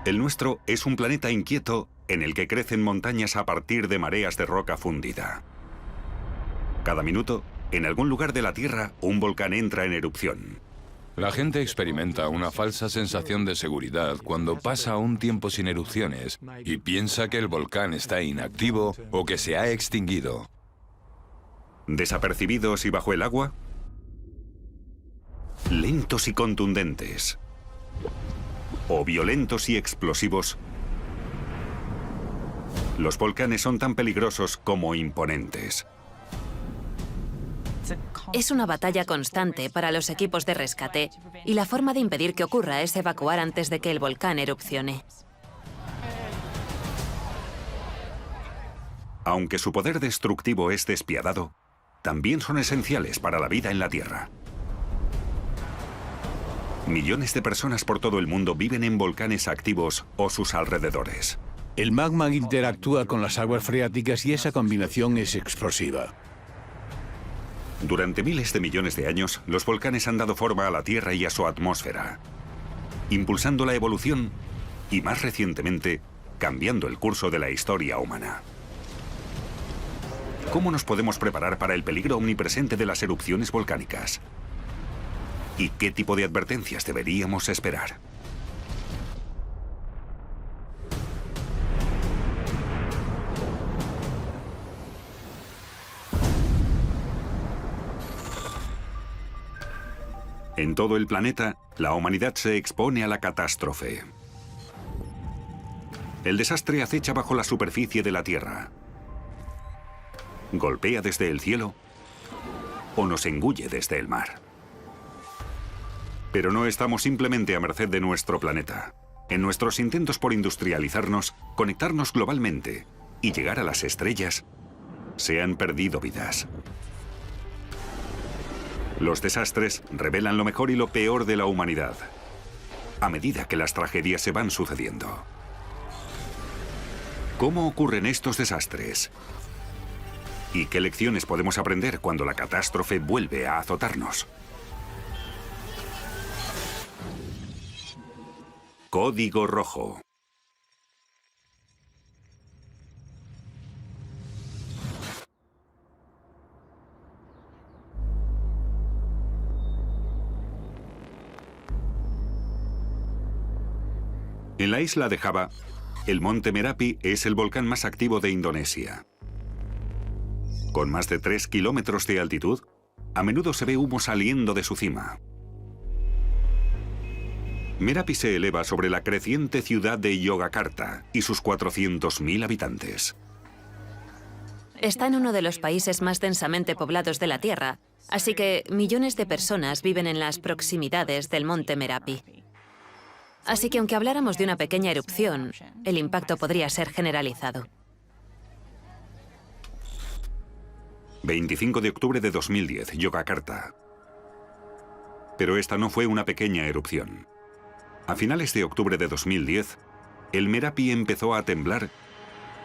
El nuestro es un planeta inquieto en el que crecen montañas a partir de mareas de roca fundida. Cada minuto, en algún lugar de la Tierra, un volcán entra en erupción. La gente experimenta una falsa sensación de seguridad cuando pasa un tiempo sin erupciones y piensa que el volcán está inactivo o que se ha extinguido. Desapercibidos y bajo el agua, lentos y contundentes, o violentos y explosivos, los volcanes son tan peligrosos como imponentes. Es una batalla constante para los equipos de rescate y la forma de impedir que ocurra es evacuar antes de que el volcán erupcione. Aunque su poder destructivo es despiadado, también son esenciales para la vida en la Tierra. Millones de personas por todo el mundo viven en volcanes activos o sus alrededores. El magma interactúa con las aguas freáticas y esa combinación es explosiva. Durante miles de millones de años, los volcanes han dado forma a la Tierra y a su atmósfera, impulsando la evolución y, más recientemente, cambiando el curso de la historia humana. ¿Cómo nos podemos preparar para el peligro omnipresente de las erupciones volcánicas? ¿Y qué tipo de advertencias deberíamos esperar? En todo el planeta, la humanidad se expone a la catástrofe. El desastre acecha bajo la superficie de la Tierra. Golpea desde el cielo o nos engulle desde el mar. Pero no estamos simplemente a merced de nuestro planeta. En nuestros intentos por industrializarnos, conectarnos globalmente y llegar a las estrellas, se han perdido vidas. Los desastres revelan lo mejor y lo peor de la humanidad, a medida que las tragedias se van sucediendo. ¿Cómo ocurren estos desastres? ¿Y qué lecciones podemos aprender cuando la catástrofe vuelve a azotarnos? Código Rojo. En la isla de Java, el monte Merapi es el volcán más activo de Indonesia. Con más de 3 kilómetros de altitud, a menudo se ve humo saliendo de su cima. Merapi se eleva sobre la creciente ciudad de Yogyakarta y sus 400.000 habitantes. Está en uno de los países más densamente poblados de la Tierra, así que millones de personas viven en las proximidades del monte Merapi. Así que aunque habláramos de una pequeña erupción, el impacto podría ser generalizado. 25 de octubre de 2010, Yogyakarta. Pero esta no fue una pequeña erupción. A finales de octubre de 2010, el Merapi empezó a temblar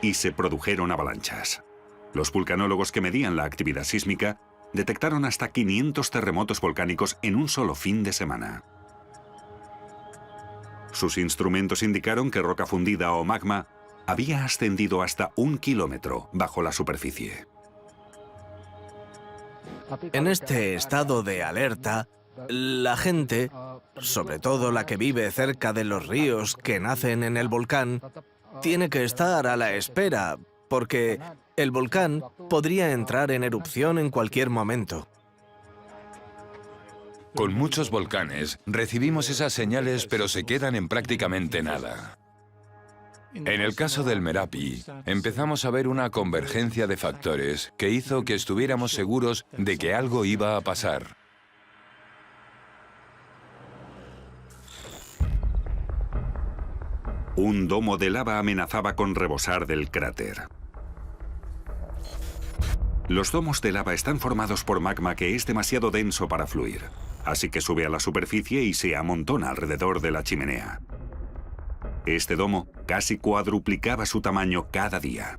y se produjeron avalanchas. Los vulcanólogos que medían la actividad sísmica detectaron hasta 500 terremotos volcánicos en un solo fin de semana. Sus instrumentos indicaron que roca fundida o magma había ascendido hasta 1 kilómetro bajo la superficie. En este estado de alerta, la gente, sobre todo la que vive cerca de los ríos que nacen en el volcán, tiene que estar a la espera, porque el volcán podría entrar en erupción en cualquier momento. Con muchos volcanes recibimos esas señales, pero se quedan en prácticamente nada. En el caso del Merapi, empezamos a ver una convergencia de factores que hizo que estuviéramos seguros de que algo iba a pasar. Un domo de lava amenazaba con rebosar del cráter. Los domos de lava están formados por magma que es demasiado denso para fluir, así que sube a la superficie y se amontona alrededor de la chimenea. Este domo casi cuadruplicaba su tamaño cada día.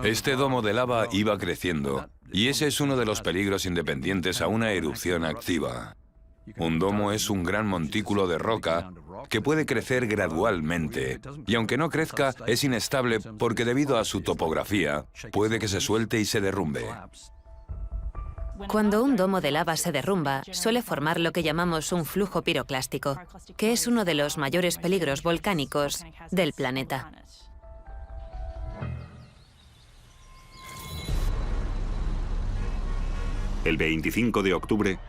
Este domo de lava iba creciendo, y ese es uno de los peligros independientes a una erupción activa. Un domo es un gran montículo de roca que puede crecer gradualmente. Y aunque no crezca, es inestable porque debido a su topografía, puede que se suelte y se derrumbe. Cuando un domo de lava se derrumba, suele formar lo que llamamos un flujo piroclástico, que es uno de los mayores peligros volcánicos del planeta. El 25 de octubre,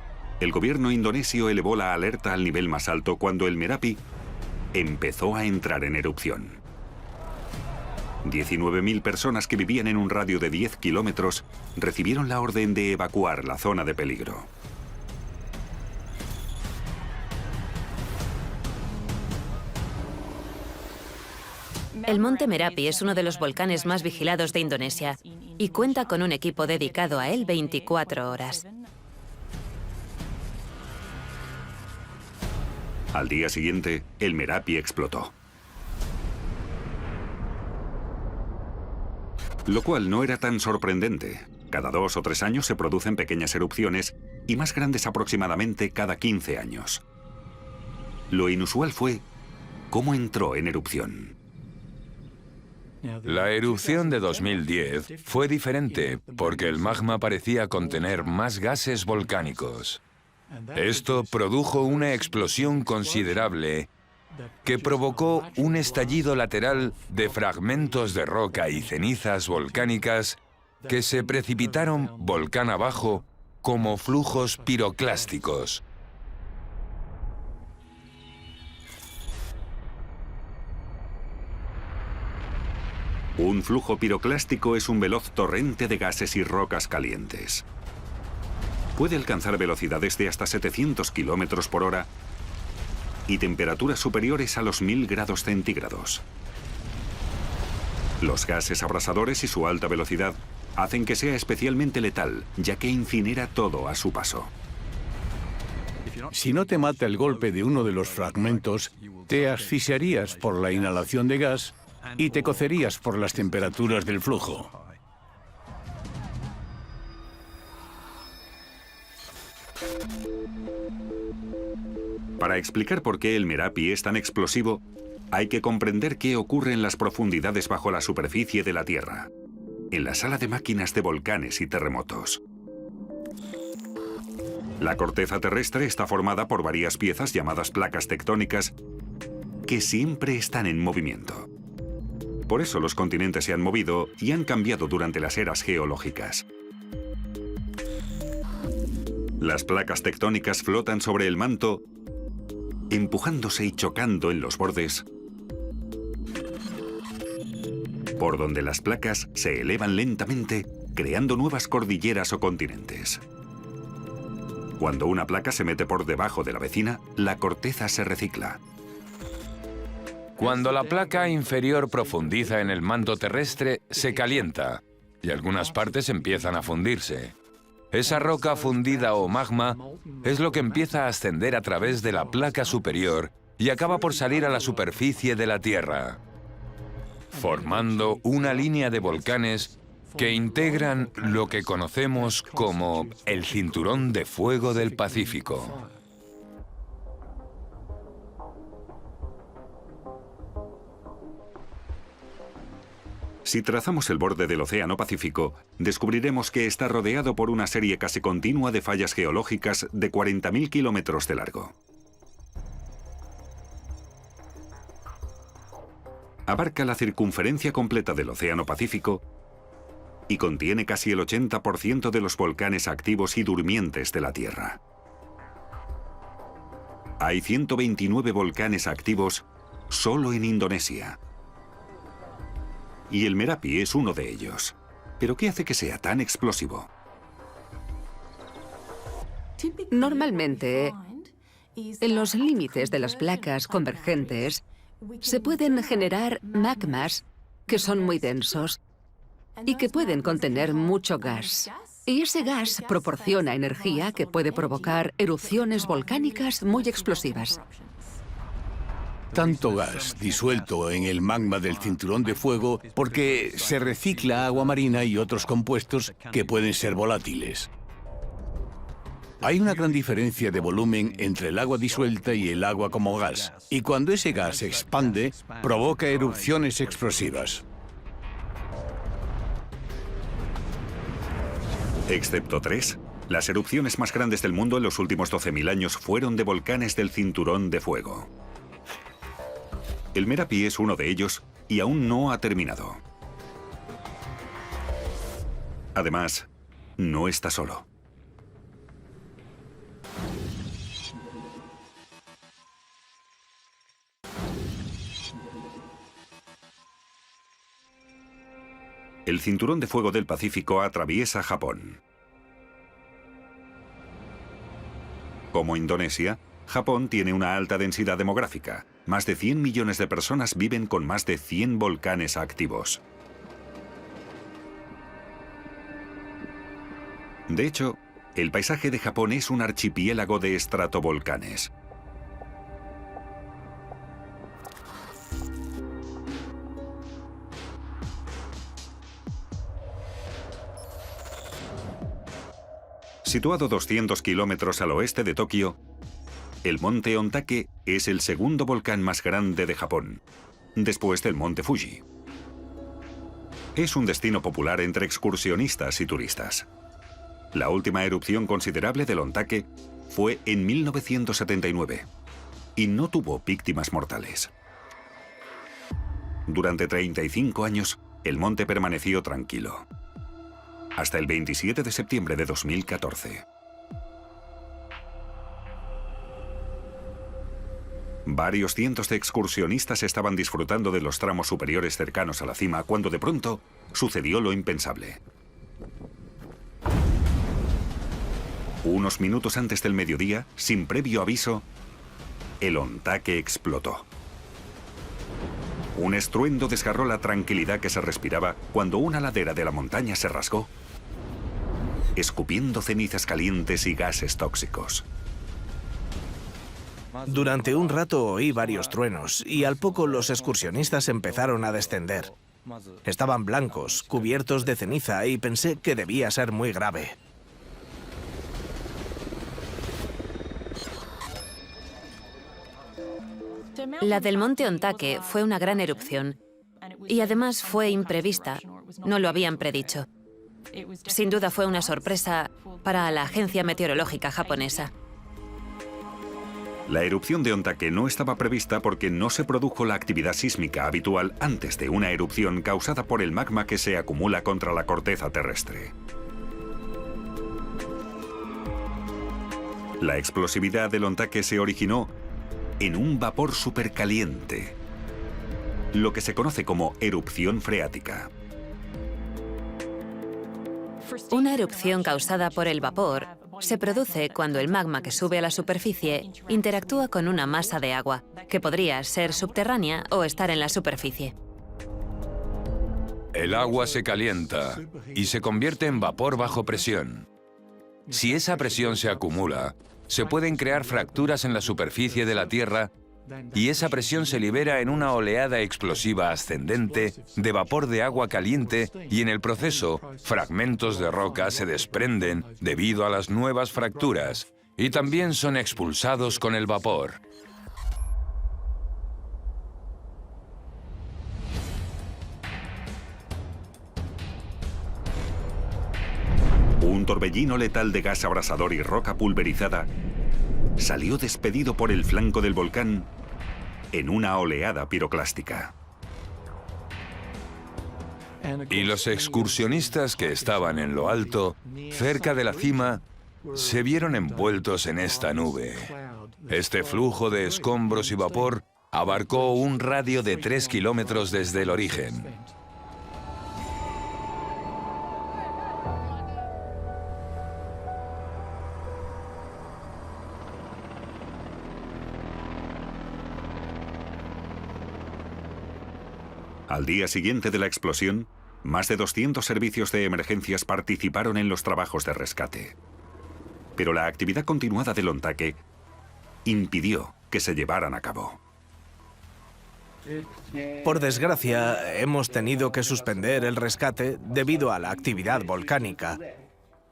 el gobierno indonesio elevó la alerta al nivel más alto cuando el Merapi empezó a entrar en erupción. 19.000 personas que vivían en un radio de 10 kilómetros recibieron la orden de evacuar la zona de peligro. El monte Merapi es uno de los volcanes más vigilados de Indonesia y cuenta con un equipo dedicado a él 24 horas. Al día siguiente, el Merapi explotó. Lo cual no era tan sorprendente. Cada 2 o 3 años se producen pequeñas erupciones y más grandes aproximadamente cada 15 años. Lo inusual fue cómo entró en erupción. La erupción de 2010 fue diferente porque el magma parecía contener más gases volcánicos. Esto produjo una explosión considerable que provocó un estallido lateral de fragmentos de roca y cenizas volcánicas que se precipitaron volcán abajo como flujos piroclásticos. Un flujo piroclástico es un veloz torrente de gases y rocas calientes. Puede alcanzar velocidades de hasta 700 kilómetros por hora y temperaturas superiores a los 1000 grados centígrados. Los gases abrasadores y su alta velocidad hacen que sea especialmente letal, ya que incinera todo a su paso. Si no te mata el golpe de uno de los fragmentos, te asfixiarías por la inhalación de gas y te cocerías por las temperaturas del flujo. Para explicar por qué el Merapi es tan explosivo, hay que comprender qué ocurre en las profundidades bajo la superficie de la Tierra, en la sala de máquinas de volcanes y terremotos. La corteza terrestre está formada por varias piezas llamadas placas tectónicas que siempre están en movimiento. Por eso los continentes se han movido y han cambiado durante las eras geológicas. Las placas tectónicas flotan sobre el manto, empujándose y chocando en los bordes, por donde las placas se elevan lentamente, creando nuevas cordilleras o continentes. Cuando una placa se mete por debajo de la vecina, la corteza se recicla. Cuando la placa inferior profundiza en el manto terrestre, se calienta y algunas partes empiezan a fundirse. Esa roca fundida o magma es lo que empieza a ascender a través de la placa superior y acaba por salir a la superficie de la Tierra, formando una línea de volcanes que integran lo que conocemos como el Cinturón de Fuego del Pacífico. Si trazamos el borde del Océano Pacífico, descubriremos que está rodeado por una serie casi continua de fallas geológicas de 40.000 kilómetros de largo. Abarca la circunferencia completa del Océano Pacífico y contiene casi el 80% de los volcanes activos y durmientes de la Tierra. Hay 129 volcanes activos solo en Indonesia. Y el Merapi es uno de ellos. ¿Pero qué hace que sea tan explosivo? Normalmente, en los límites de las placas convergentes, se pueden generar magmas que son muy densos y que pueden contener mucho gas. Y ese gas proporciona energía que puede provocar erupciones volcánicas muy explosivas. Tanto gas disuelto en el magma del cinturón de fuego porque se recicla agua marina y otros compuestos que pueden ser volátiles. Hay una gran diferencia de volumen entre el agua disuelta y el agua como gas, y cuando ese gas se expande, provoca erupciones explosivas. Excepto 3, las erupciones más grandes del mundo en los últimos 12.000 años fueron de volcanes del Cinturón de Fuego. El Merapi es uno de ellos y aún no ha terminado. Además, no está solo. El Cinturón de Fuego del Pacífico atraviesa Japón. Como Indonesia, Japón tiene una alta densidad demográfica. Más de 100 millones de personas viven con más de 100 volcanes activos. De hecho, el paisaje de Japón es un archipiélago de estratovolcanes. Situado 200 kilómetros al oeste de Tokio, el monte Ontake es el segundo volcán más grande de Japón, después del monte Fuji. Es un destino popular entre excursionistas y turistas. La última erupción considerable del Ontake fue en 1979 y no tuvo víctimas mortales. Durante 35 años, el monte permaneció tranquilo. Hasta el 27 de septiembre de 2014. Varios cientos de excursionistas estaban disfrutando de los tramos superiores cercanos a la cima cuando de pronto sucedió lo impensable. Unos minutos antes del mediodía, sin previo aviso, el Ontake explotó. Un estruendo desgarró la tranquilidad que se respiraba cuando una ladera de la montaña se rasgó, escupiendo cenizas calientes y gases tóxicos. Durante un rato oí varios truenos y al poco los excursionistas empezaron a descender. Estaban blancos, cubiertos de ceniza y pensé que debía ser muy grave. La del monte Ontake fue una gran erupción y además fue imprevista. No lo habían predicho. Sin duda fue una sorpresa para la agencia meteorológica japonesa. La erupción de Ontake no estaba prevista porque no se produjo la actividad sísmica habitual antes de una erupción causada por el magma que se acumula contra la corteza terrestre. La explosividad del Ontake se originó en un vapor supercaliente, lo que se conoce como erupción freática. Una erupción causada por el vapor se produce cuando el magma que sube a la superficie interactúa con una masa de agua, que podría ser subterránea o estar en la superficie. El agua se calienta y se convierte en vapor bajo presión. Si esa presión se acumula, se pueden crear fracturas en la superficie de la Tierra y esa presión se libera en una oleada explosiva ascendente de vapor de agua caliente y en el proceso, fragmentos de roca se desprenden debido a las nuevas fracturas y también son expulsados con el vapor. Un torbellino letal de gas abrasador y roca pulverizada salió despedido por el flanco del volcán en una oleada piroclástica. Y los excursionistas que estaban en lo alto, cerca de la cima, se vieron envueltos en esta nube. Este flujo de escombros y vapor abarcó un radio de 3 kilómetros desde el origen. Al día siguiente de la explosión, más de 200 servicios de emergencias participaron en los trabajos de rescate. Pero la actividad continuada del Ontake impidió que se llevaran a cabo. Por desgracia, hemos tenido que suspender el rescate debido a la actividad volcánica.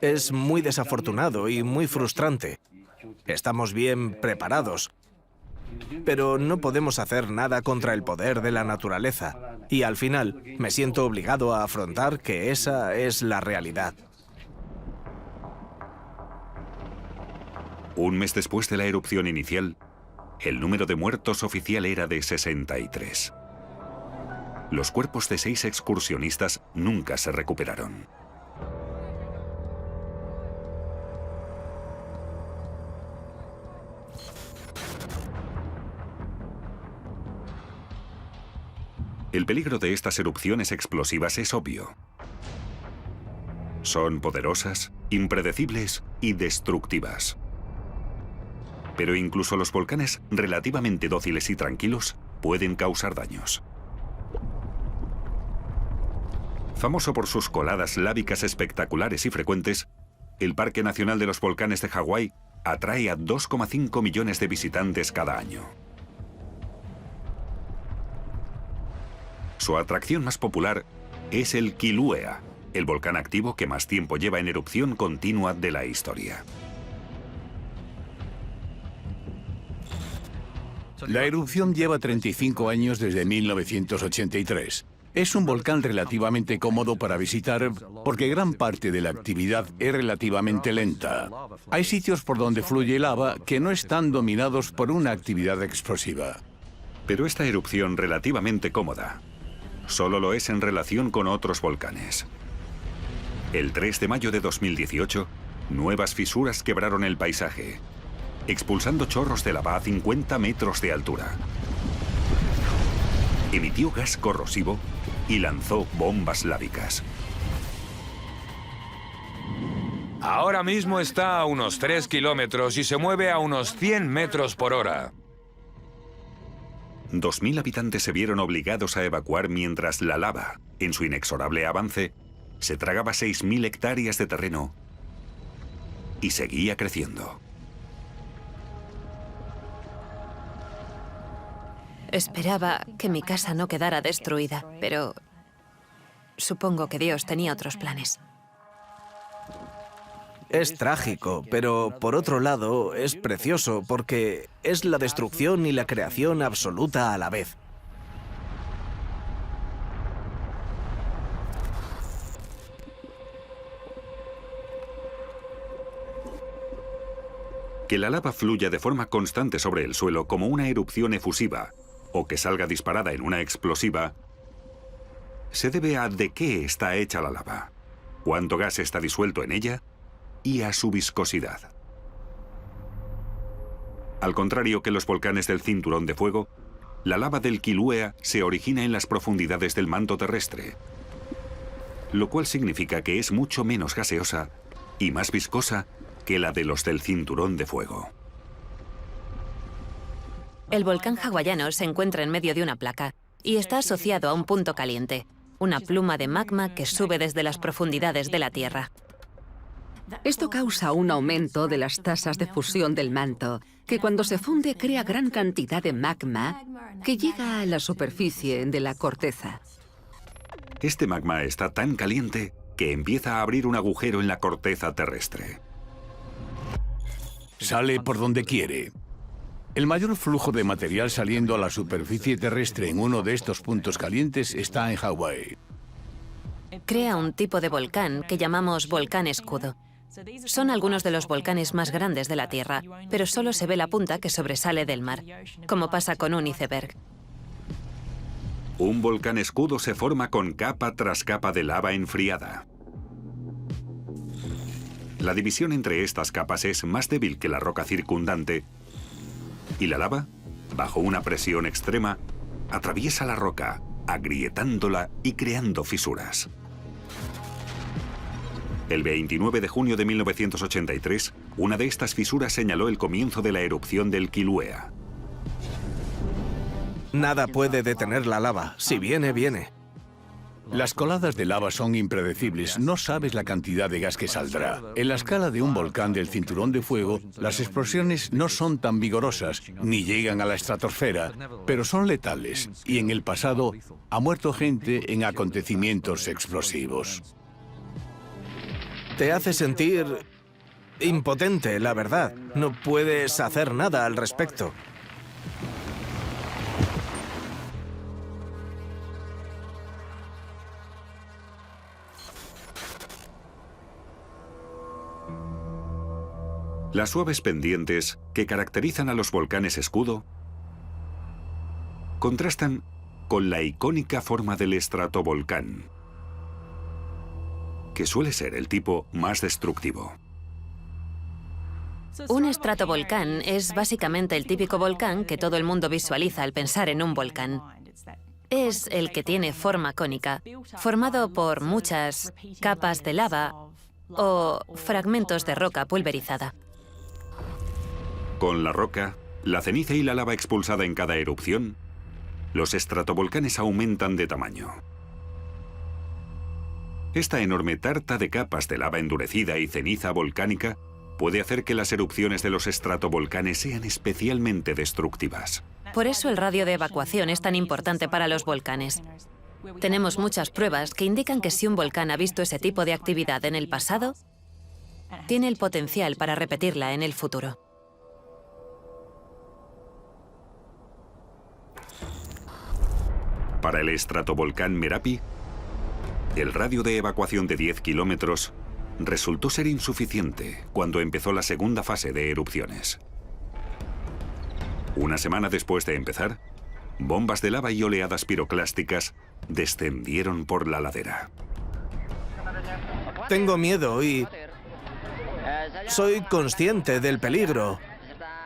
Es muy desafortunado y muy frustrante. Estamos bien preparados, pero no podemos hacer nada contra el poder de la naturaleza. Y al final me siento obligado a afrontar que esa es la realidad. Un mes después de la erupción inicial, el número de muertos oficial era de 63. Los cuerpos de 6 excursionistas nunca se recuperaron. El peligro de estas erupciones explosivas es obvio. Son poderosas, impredecibles y destructivas. Pero incluso los volcanes relativamente dóciles y tranquilos pueden causar daños. Famoso por sus coladas lávicas espectaculares y frecuentes, el Parque Nacional de los Volcanes de Hawái atrae a 2,5 millones de visitantes cada año. Su atracción más popular es el Kilauea, el volcán activo que más tiempo lleva en erupción continua de la historia. La erupción lleva 35 años desde 1983. Es un volcán relativamente cómodo para visitar porque gran parte de la actividad es relativamente lenta. Hay sitios por donde fluye lava que no están dominados por una actividad explosiva. Pero esta erupción relativamente cómoda solo lo es en relación con otros volcanes. El 3 de mayo de 2018, nuevas fisuras quebraron el paisaje, expulsando chorros de lava a 50 metros de altura. Emitió gas corrosivo y lanzó bombas lávicas. Ahora mismo está a unos 3 kilómetros y se mueve a unos 100 metros por hora. 2.000 habitantes se vieron obligados a evacuar mientras la lava, en su inexorable avance, se tragaba 6.000 hectáreas de terreno y seguía creciendo. Esperaba que mi casa no quedara destruida, pero supongo que Dios tenía otros planes. Es trágico, pero por otro lado es precioso porque es la destrucción y la creación absoluta a la vez. Que la lava fluya de forma constante sobre el suelo como una erupción efusiva o que salga disparada en una explosiva se debe a de qué está hecha la lava, cuánto gas está disuelto en ella y a su viscosidad. Al contrario que los volcanes del Cinturón de Fuego, la lava del Kilauea se origina en las profundidades del manto terrestre, lo cual significa que es mucho menos gaseosa y más viscosa que la de los del Cinturón de Fuego. El volcán hawaiano se encuentra en medio de una placa y está asociado a un punto caliente, una pluma de magma que sube desde las profundidades de la Tierra. Esto causa un aumento de las tasas de fusión del manto, que cuando se funde crea gran cantidad de magma que llega a la superficie de la corteza. Este magma está tan caliente que empieza a abrir un agujero en la corteza terrestre. Sale por donde quiere. El mayor flujo de material saliendo a la superficie terrestre en uno de estos puntos calientes está en Hawái. Crea un tipo de volcán que llamamos volcán escudo. Son algunos de los volcanes más grandes de la Tierra, pero solo se ve la punta que sobresale del mar, como pasa con un iceberg. Un volcán escudo se forma con capa tras capa de lava enfriada. La división entre estas capas es más débil que la roca circundante y la lava, bajo una presión extrema, atraviesa la roca, agrietándola y creando fisuras. El 29 de junio de 1983, una de estas fisuras señaló el comienzo de la erupción del Kilauea. Nada puede detener la lava. Si viene, viene. Las coladas de lava son impredecibles, no sabes la cantidad de gas que saldrá. En la escala de un volcán del Cinturón de Fuego, las explosiones no son tan vigorosas, ni llegan a la estratosfera, pero son letales, y en el pasado ha muerto gente en acontecimientos explosivos. Te hace sentir impotente, la verdad. No puedes hacer nada al respecto. Las suaves pendientes que caracterizan a los volcanes escudo contrastan con la icónica forma del estratovolcán, que suele ser el tipo más destructivo. Un estratovolcán es básicamente el típico volcán que todo el mundo visualiza al pensar en un volcán. Es el que tiene forma cónica, formado por muchas capas de lava o fragmentos de roca pulverizada. Con la roca, la ceniza y la lava expulsada en cada erupción, los estratovolcanes aumentan de tamaño. Esta enorme tarta de capas de lava endurecida y ceniza volcánica puede hacer que las erupciones de los estratovolcanes sean especialmente destructivas. Por eso el radio de evacuación es tan importante para los volcanes. Tenemos muchas pruebas que indican que si un volcán ha visto ese tipo de actividad en el pasado, tiene el potencial para repetirla en el futuro. Para el estratovolcán Merapi, el radio de evacuación de 10 kilómetros resultó ser insuficiente cuando empezó la segunda fase de erupciones. Una semana después de empezar, bombas de lava y oleadas piroclásticas descendieron por la ladera. Tengo miedo y soy consciente del peligro.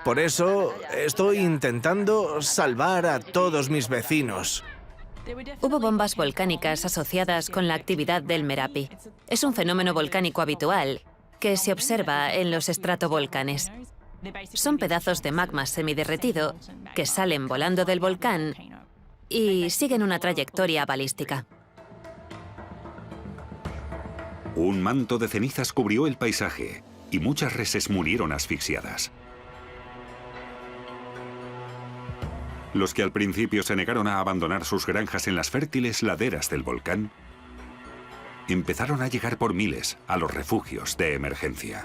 Por eso estoy intentando salvar a todos mis vecinos. Hubo bombas volcánicas asociadas con la actividad del Merapi. Es un fenómeno volcánico habitual que se observa en los estratovolcanes. Son pedazos de magma semiderretido que salen volando del volcán y siguen una trayectoria balística. Un manto de cenizas cubrió el paisaje y muchas reses murieron asfixiadas. Los que al principio se negaron a abandonar sus granjas en las fértiles laderas del volcán, empezaron a llegar por miles a los refugios de emergencia.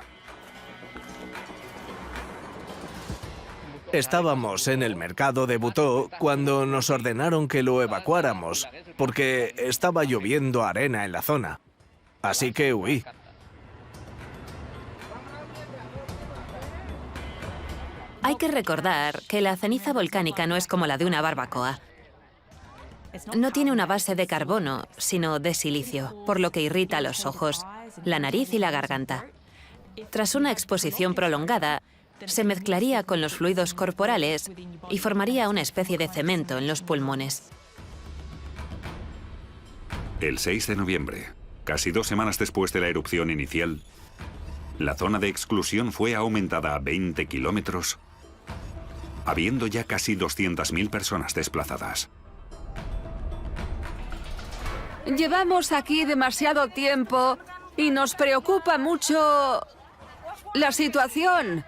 Estábamos en el mercado de Butó cuando nos ordenaron que lo evacuáramos, porque estaba lloviendo arena en la zona. Así que huí. Hay que recordar que la ceniza volcánica no es como la de una barbacoa. No tiene una base de carbono, sino de silicio, por lo que irrita los ojos, la nariz y la garganta. Tras una exposición prolongada, se mezclaría con los fluidos corporales y formaría una especie de cemento en los pulmones. El 6 de noviembre, casi 2 semanas después de la erupción inicial, la zona de exclusión fue aumentada a 20 kilómetros, habiendo ya casi 200.000 personas desplazadas. Llevamos aquí demasiado tiempo y nos preocupa mucho la situación.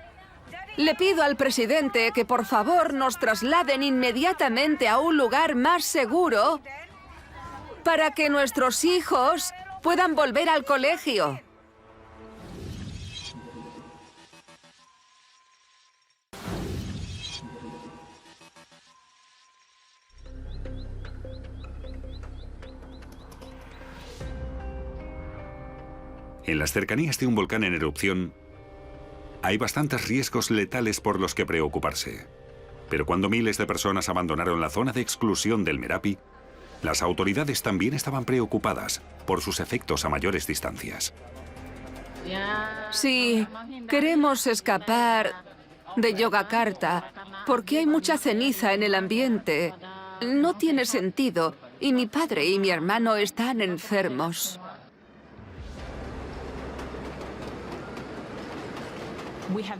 Le pido al presidente que por favor nos trasladen inmediatamente a un lugar más seguro para que nuestros hijos puedan volver al colegio. En las cercanías de un volcán en erupción, hay bastantes riesgos letales por los que preocuparse. Pero cuando miles de personas abandonaron la zona de exclusión del Merapi, las autoridades también estaban preocupadas por sus efectos a mayores distancias. Sí, queremos escapar de Yogyakarta porque hay mucha ceniza en el ambiente. No tiene sentido y mi padre y mi hermano están enfermos.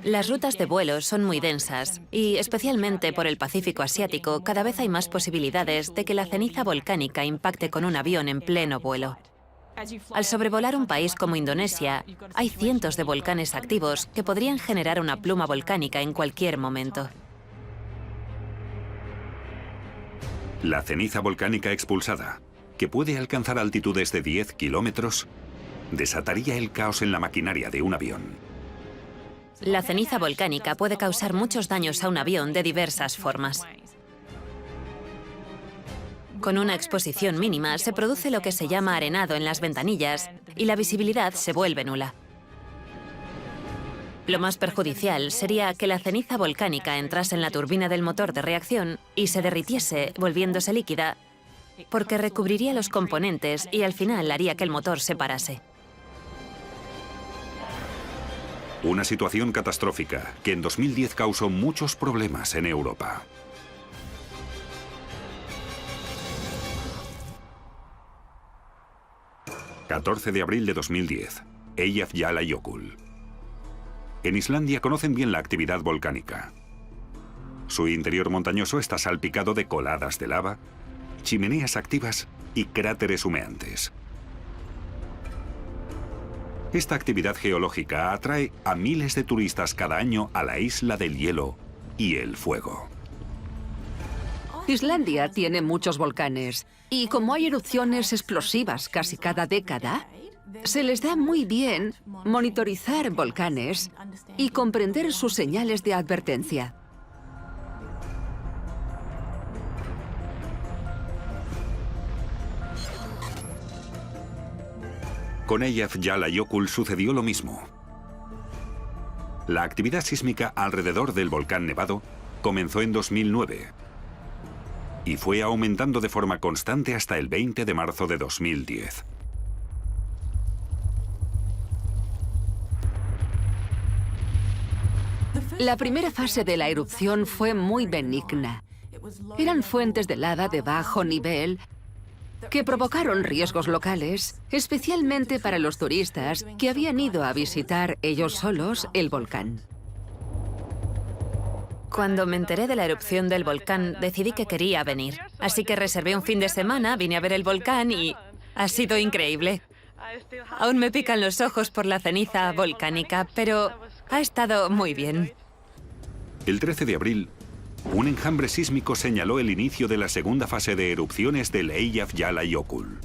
Las rutas de vuelo son muy densas y, especialmente por el Pacífico Asiático, cada vez hay más posibilidades de que la ceniza volcánica impacte con un avión en pleno vuelo. Al sobrevolar un país como Indonesia, hay cientos de volcanes activos que podrían generar una pluma volcánica en cualquier momento. La ceniza volcánica expulsada, que puede alcanzar altitudes de 10 kilómetros, desataría el caos en la maquinaria de un avión. La ceniza volcánica puede causar muchos daños a un avión de diversas formas. Con una exposición mínima se produce lo que se llama arenado en las ventanillas y la visibilidad se vuelve nula. Lo más perjudicial sería que la ceniza volcánica entrase en la turbina del motor de reacción y se derritiese, volviéndose líquida, porque recubriría los componentes y al final haría que el motor se parase. Una situación catastrófica que en 2010 causó muchos problemas en Europa. ...14 de abril de 2010... Eyjafjallajökull. En Islandia conocen bien la actividad volcánica. Su interior montañoso está salpicado de coladas de lava, chimeneas activas y cráteres humeantes. Esta actividad geológica atrae a miles de turistas cada año a la isla del hielo y el fuego. Islandia tiene muchos volcanes y como hay erupciones explosivas casi cada década, se les da muy bien monitorizar volcanes y comprender sus señales de advertencia. Con Eyjafjallajökull sucedió lo mismo. La actividad sísmica alrededor del volcán nevado comenzó en 2009 y fue aumentando de forma constante hasta el 20 de marzo de 2010. La primera fase de la erupción fue muy benigna. Eran fuentes de lava de bajo nivel que provocaron riesgos locales, especialmente para los turistas que habían ido a visitar ellos solos el volcán. Cuando me enteré de la erupción del volcán, decidí que quería venir. Así que reservé un fin de semana, vine a ver el volcán y ha sido increíble. Aún me pican los ojos por la ceniza volcánica, pero ha estado muy bien. El 13 de abril, un enjambre sísmico señaló el inicio de la segunda fase de erupciones del Eyjafjallajökull.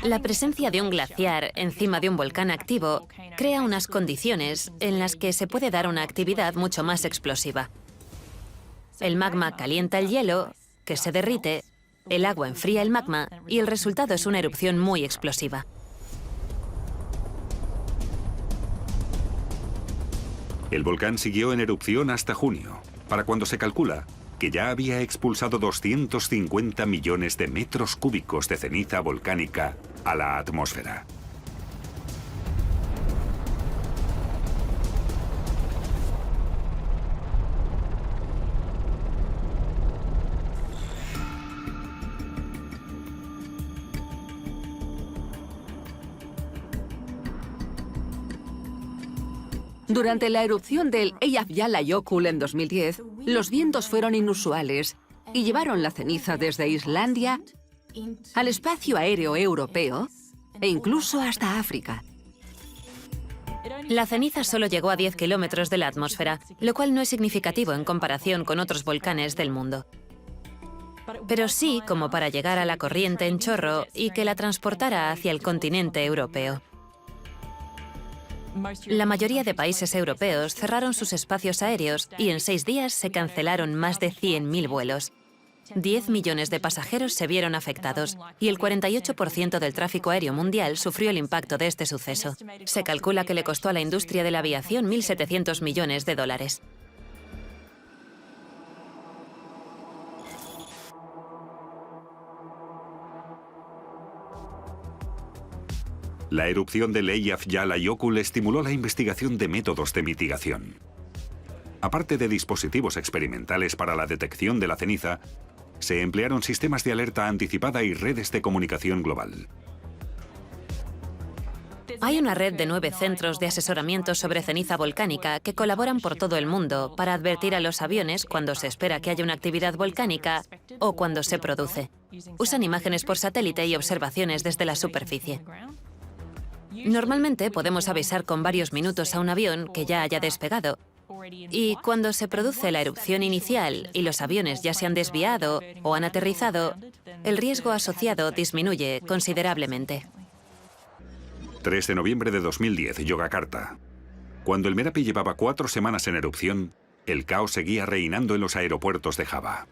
La presencia de un glaciar encima de un volcán activo crea unas condiciones en las que se puede dar una actividad mucho más explosiva. El magma calienta el hielo, que se derrite, el agua enfría el magma y el resultado es una erupción muy explosiva. El volcán siguió en erupción hasta junio, para cuando se calcula que ya había expulsado 250 millones de metros cúbicos de ceniza volcánica a la atmósfera. Durante la erupción del Eyjafjallajökull en 2010, los vientos fueron inusuales y llevaron la ceniza desde Islandia al espacio aéreo europeo e incluso hasta África. La ceniza solo llegó a 10 kilómetros de la atmósfera, lo cual no es significativo en comparación con otros volcanes del mundo. Pero sí como para llegar a la corriente en chorro y que la transportara hacia el continente europeo. La mayoría de países europeos cerraron sus espacios aéreos y en 6 días se cancelaron más de 100.000 vuelos. 10 millones de pasajeros se vieron afectados y el 48% del tráfico aéreo mundial sufrió el impacto de este suceso. Se calcula que le costó a la industria de la aviación 1.700 millones de dólares. La erupción del Eyjafjallajökull estimuló la investigación de métodos de mitigación. Aparte de dispositivos experimentales para la detección de la ceniza, se emplearon sistemas de alerta anticipada y redes de comunicación global. Hay una red de 9 centros de asesoramiento sobre ceniza volcánica que colaboran por todo el mundo para advertir a los aviones cuando se espera que haya una actividad volcánica o cuando se produce. Usan imágenes por satélite y observaciones desde la superficie. Normalmente podemos avisar con varios minutos a un avión que ya haya despegado, Y cuando se produce la erupción inicial y los aviones ya se han desviado o han aterrizado, el riesgo asociado disminuye considerablemente. 3 de noviembre de 2010, Yogyakarta. Cuando el Merapi llevaba 4 semanas en erupción, el caos seguía reinando en los aeropuertos de Java.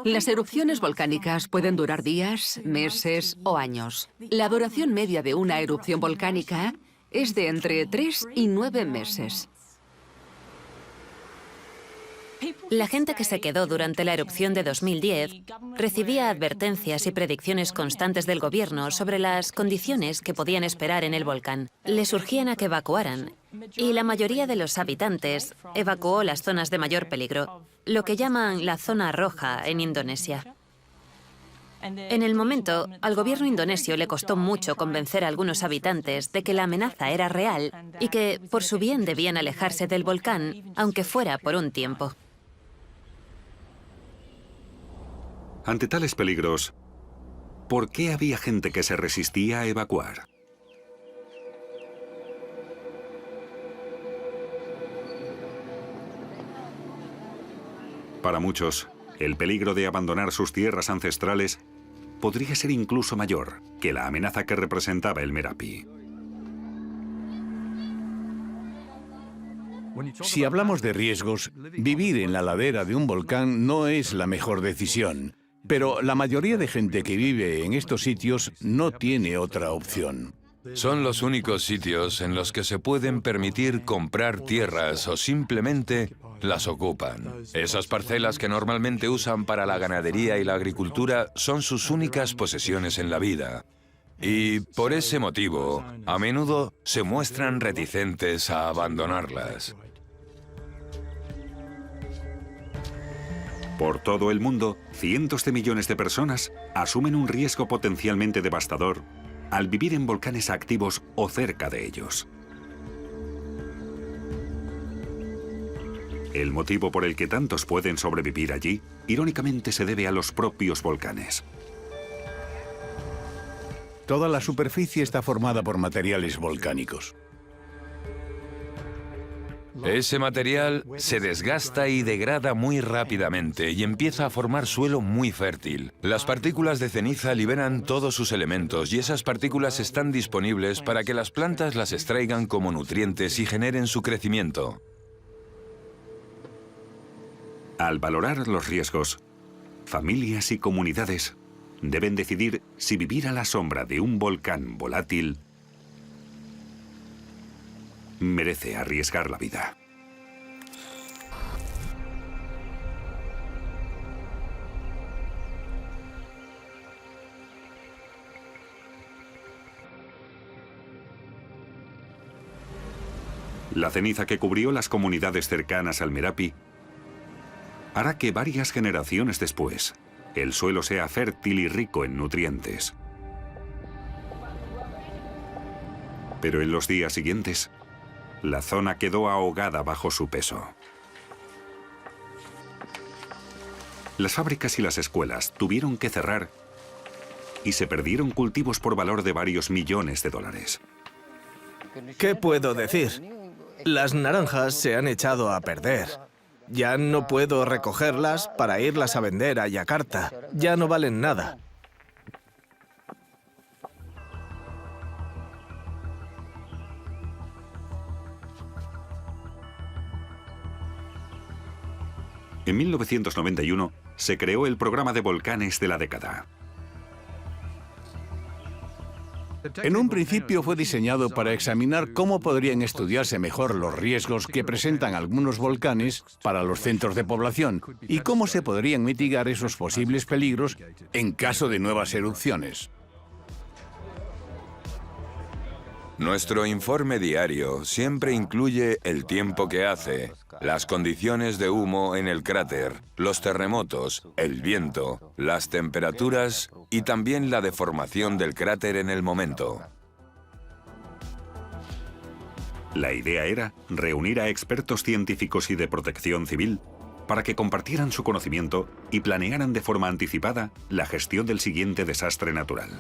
Las erupciones volcánicas pueden durar días, meses o años. La duración media de una erupción volcánica es de entre 3 y 9 meses. La gente que se quedó durante la erupción de 2010 recibía advertencias y predicciones constantes del gobierno sobre las condiciones que podían esperar en el volcán. Les urgían a que evacuaran, y la mayoría de los habitantes evacuó las zonas de mayor peligro, lo que llaman la zona roja en Indonesia. En el momento, al gobierno indonesio le costó mucho convencer a algunos habitantes de que la amenaza era real y que, por su bien, debían alejarse del volcán, aunque fuera por un tiempo. Ante tales peligros, ¿por qué había gente que se resistía a evacuar? Para muchos, el peligro de abandonar sus tierras ancestrales podría ser incluso mayor que la amenaza que representaba el Merapi. Si hablamos de riesgos, vivir en la ladera de un volcán no es la mejor decisión. Pero la mayoría de gente que vive en estos sitios no tiene otra opción. Son los únicos sitios en los que se pueden permitir comprar tierras o simplemente las ocupan. Esas parcelas que normalmente usan para la ganadería y la agricultura son sus únicas posesiones en la vida. Y por ese motivo, a menudo se muestran reticentes a abandonarlas. Por todo el mundo, cientos de millones de personas asumen un riesgo potencialmente devastador al vivir en volcanes activos o cerca de ellos. El motivo por el que tantos pueden sobrevivir allí, irónicamente, se debe a los propios volcanes. Toda la superficie está formada por materiales volcánicos. Ese material se desgasta y degrada muy rápidamente y empieza a formar suelo muy fértil. Las partículas de ceniza liberan todos sus elementos y esas partículas están disponibles para que las plantas las extraigan como nutrientes y generen su crecimiento. Al valorar los riesgos, familias y comunidades deben decidir si vivir a la sombra de un volcán volátil merece arriesgar la vida. La ceniza que cubrió las comunidades cercanas al Merapi hará que varias generaciones después el suelo sea fértil y rico en nutrientes. Pero en los días siguientes, la zona quedó ahogada bajo su peso. Las fábricas y las escuelas tuvieron que cerrar y se perdieron cultivos por valor de varios millones de dólares. ¿Qué puedo decir? Las naranjas se han echado a perder. Ya no puedo recogerlas para irlas a vender a Yakarta. Ya no valen nada. En 1991 se creó el programa de volcanes de la década. En un principio fue diseñado para examinar cómo podrían estudiarse mejor los riesgos que presentan algunos volcanes para los centros de población y cómo se podrían mitigar esos posibles peligros en caso de nuevas erupciones. Nuestro informe diario siempre incluye el tiempo que hace, las condiciones de humo en el cráter, los terremotos, el viento, las temperaturas y también la deformación del cráter en el momento. La idea era reunir a expertos científicos y de protección civil para que compartieran su conocimiento y planearan de forma anticipada la gestión del siguiente desastre natural.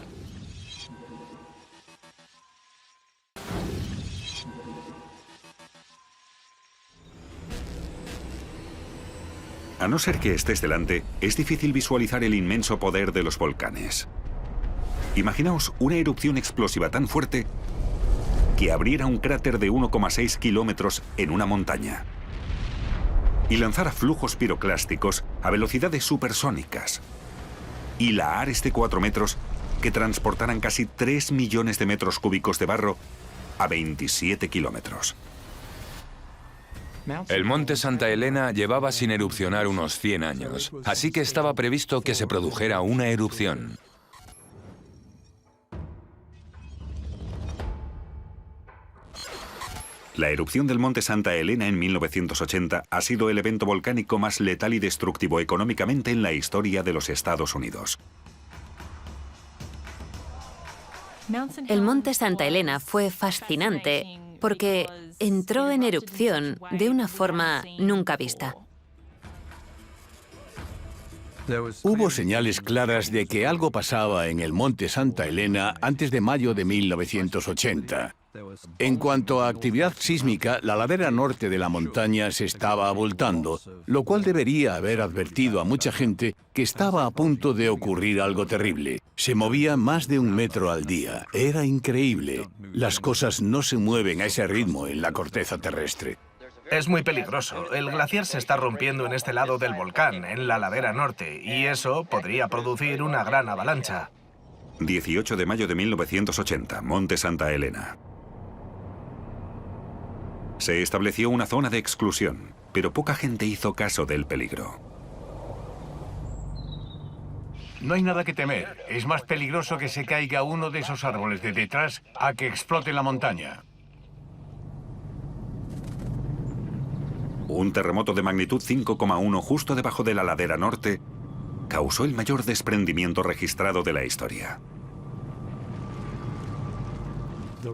A no ser que estés delante, es difícil visualizar el inmenso poder de los volcanes. Imaginaos una erupción explosiva tan fuerte que abriera un cráter de 1,6 kilómetros en una montaña y lanzara flujos piroclásticos a velocidades supersónicas y lahares de 4 metros que transportaran casi 3 millones de metros cúbicos de barro a 27 kilómetros. El monte Santa Elena llevaba sin erupcionar unos 100 años, así que estaba previsto que se produjera una erupción. La erupción del monte Santa Elena en 1980 ha sido el evento volcánico más letal y destructivo económicamente en la historia de los Estados Unidos. El monte Santa Elena fue fascinante porque entró en erupción de una forma nunca vista. Hubo señales claras de que algo pasaba en el monte Santa Elena antes de mayo de 1980. En cuanto a actividad sísmica, la ladera norte de la montaña se estaba abultando, lo cual debería haber advertido a mucha gente que estaba a punto de ocurrir algo terrible. Se movía más de 1 metro al día. Era increíble. Las cosas no se mueven a ese ritmo en la corteza terrestre. Es muy peligroso. El glaciar se está rompiendo en este lado del volcán, en la ladera norte, y eso podría producir una gran avalancha. 18 de mayo de 1980, monte Santa Elena. Se estableció una zona de exclusión, pero poca gente hizo caso del peligro. No hay nada que temer. Es más peligroso que se caiga uno de esos árboles de detrás a que explote la montaña. Un terremoto de magnitud 5,1 justo debajo de la ladera norte causó el mayor desprendimiento registrado de la historia.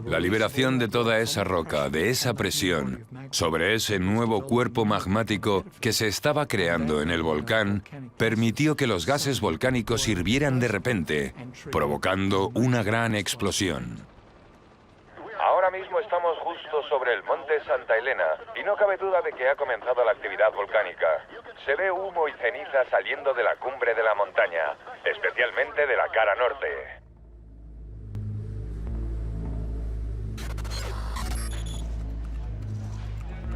La liberación de toda esa roca, de esa presión, sobre ese nuevo cuerpo magmático que se estaba creando en el volcán, permitió que los gases volcánicos hirvieran de repente, provocando una gran explosión. Ahora mismo estamos justo sobre el monte Santa Elena y no cabe duda de que ha comenzado la actividad volcánica. Se ve humo y ceniza saliendo de la cumbre de la montaña, especialmente de la cara norte.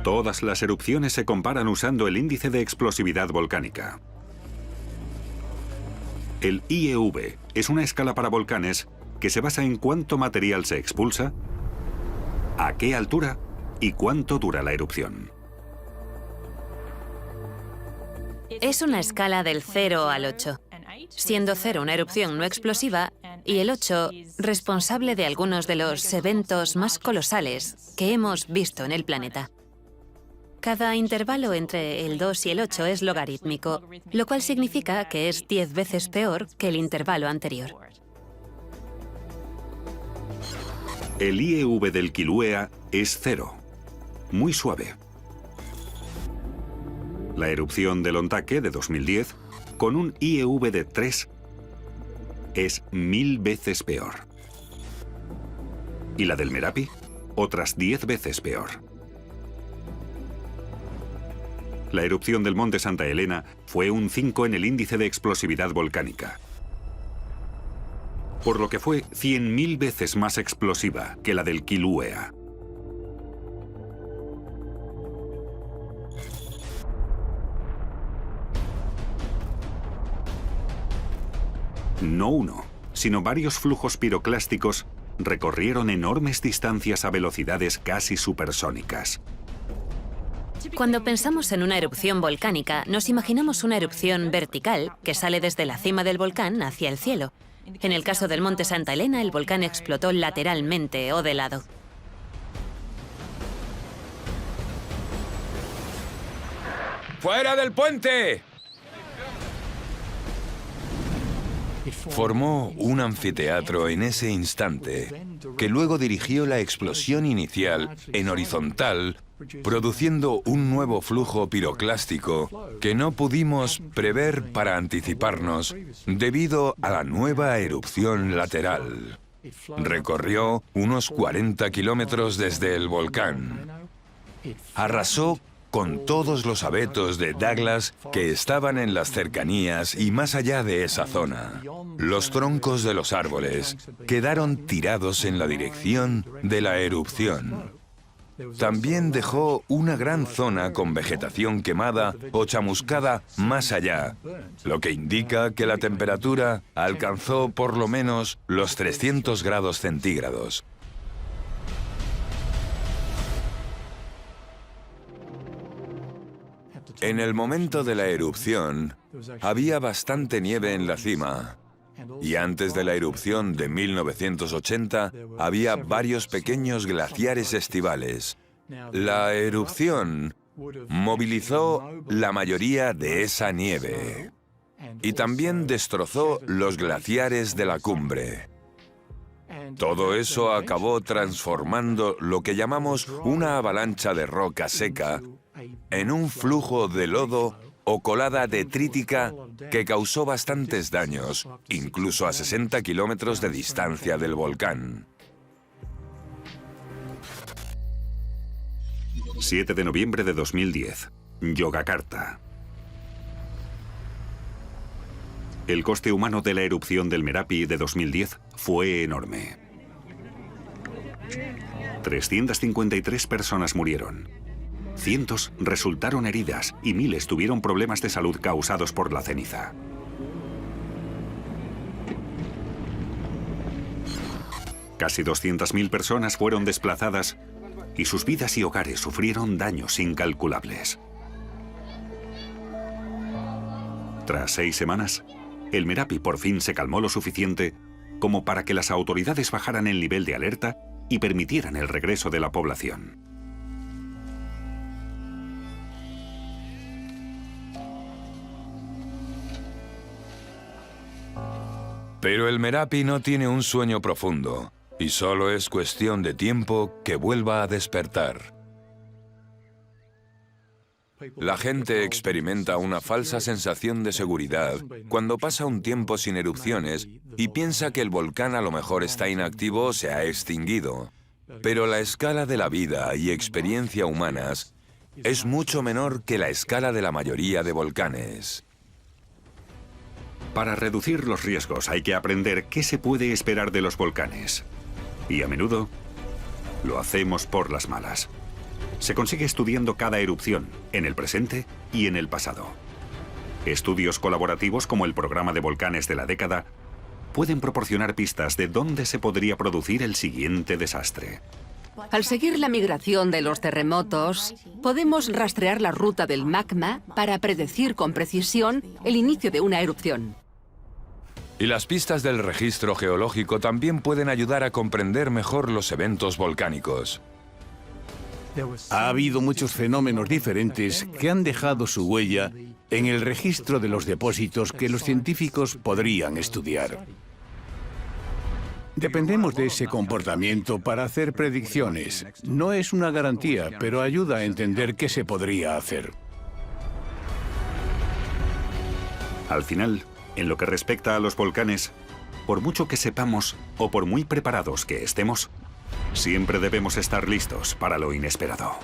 Todas las erupciones se comparan usando el índice de explosividad volcánica. El IEV es una escala para volcanes que se basa en cuánto material se expulsa, a qué altura y cuánto dura la erupción. Es una escala del 0 al 8, siendo 0 una erupción no explosiva y el 8 responsable de algunos de los eventos más colosales que hemos visto en el planeta. Cada intervalo entre el 2 y el 8 es logarítmico, lo cual significa que es 10 veces peor que el intervalo anterior. El IEV del Kilauea es 0, muy suave. La erupción del Ontake de 2010, con un IEV de 3, es 1000 veces peor. Y la del Merapi, otras 10 veces peor. La erupción del monte Santa Elena fue un 5 en el índice de explosividad volcánica, por lo que fue 100.000 veces más explosiva que la del Kilauea. No uno, sino varios flujos piroclásticos recorrieron enormes distancias a velocidades casi supersónicas. Cuando pensamos en una erupción volcánica, nos imaginamos una erupción vertical que sale desde la cima del volcán hacia el cielo. En el caso del monte Santa Elena, el volcán explotó lateralmente o de lado. ¡Fuera del puente! Formó un anfiteatro en ese instante, que luego dirigió la explosión inicial en horizontal, produciendo un nuevo flujo piroclástico que no pudimos prever para anticiparnos debido a la nueva erupción lateral. Recorrió unos 40 kilómetros desde el volcán. Arrasó con todos los abetos de Douglas que estaban en las cercanías y más allá de esa zona. Los troncos de los árboles quedaron tirados en la dirección de la erupción. También dejó una gran zona con vegetación quemada o chamuscada más allá, lo que indica que la temperatura alcanzó por lo menos los 300 grados centígrados. En el momento de la erupción, había bastante nieve en la cima. Y antes de la erupción de 1980, había varios pequeños glaciares estivales. La erupción movilizó la mayoría de esa nieve y también destrozó los glaciares de la cumbre. Todo eso acabó transformando lo que llamamos una avalancha de roca seca en un flujo de lodo o colada detrítica que causó bastantes daños, incluso a 60 kilómetros de distancia del volcán. 7 de noviembre de 2010, Yogyakarta. El coste humano de la erupción del Merapi de 2010 fue enorme. 353 personas murieron. Cientos resultaron heridas y miles tuvieron problemas de salud causados por la ceniza. Casi 200.000 personas fueron desplazadas y sus vidas y hogares sufrieron daños incalculables. Tras 6 semanas, el Merapi por fin se calmó lo suficiente como para que las autoridades bajaran el nivel de alerta y permitieran el regreso de la población. Pero el Merapi no tiene un sueño profundo, y solo es cuestión de tiempo que vuelva a despertar. La gente experimenta una falsa sensación de seguridad cuando pasa un tiempo sin erupciones y piensa que el volcán a lo mejor está inactivo o se ha extinguido. Pero la escala de la vida y experiencia humanas es mucho menor que la escala de la mayoría de volcanes. Para reducir los riesgos hay que aprender qué se puede esperar de los volcanes. Y a menudo lo hacemos por las malas. Se consigue estudiando cada erupción, en el presente y en el pasado. Estudios colaborativos como el programa de volcanes de la década pueden proporcionar pistas de dónde se podría producir el siguiente desastre. Al seguir la migración de los terremotos, podemos rastrear la ruta del magma para predecir con precisión el inicio de una erupción. Y las pistas del registro geológico también pueden ayudar a comprender mejor los eventos volcánicos. Ha habido muchos fenómenos diferentes que han dejado su huella en el registro de los depósitos que los científicos podrían estudiar. Dependemos de ese comportamiento para hacer predicciones. No es una garantía, pero ayuda a entender qué se podría hacer. Al final, en lo que respecta a los volcanes, por mucho que sepamos o por muy preparados que estemos, siempre debemos estar listos para lo inesperado.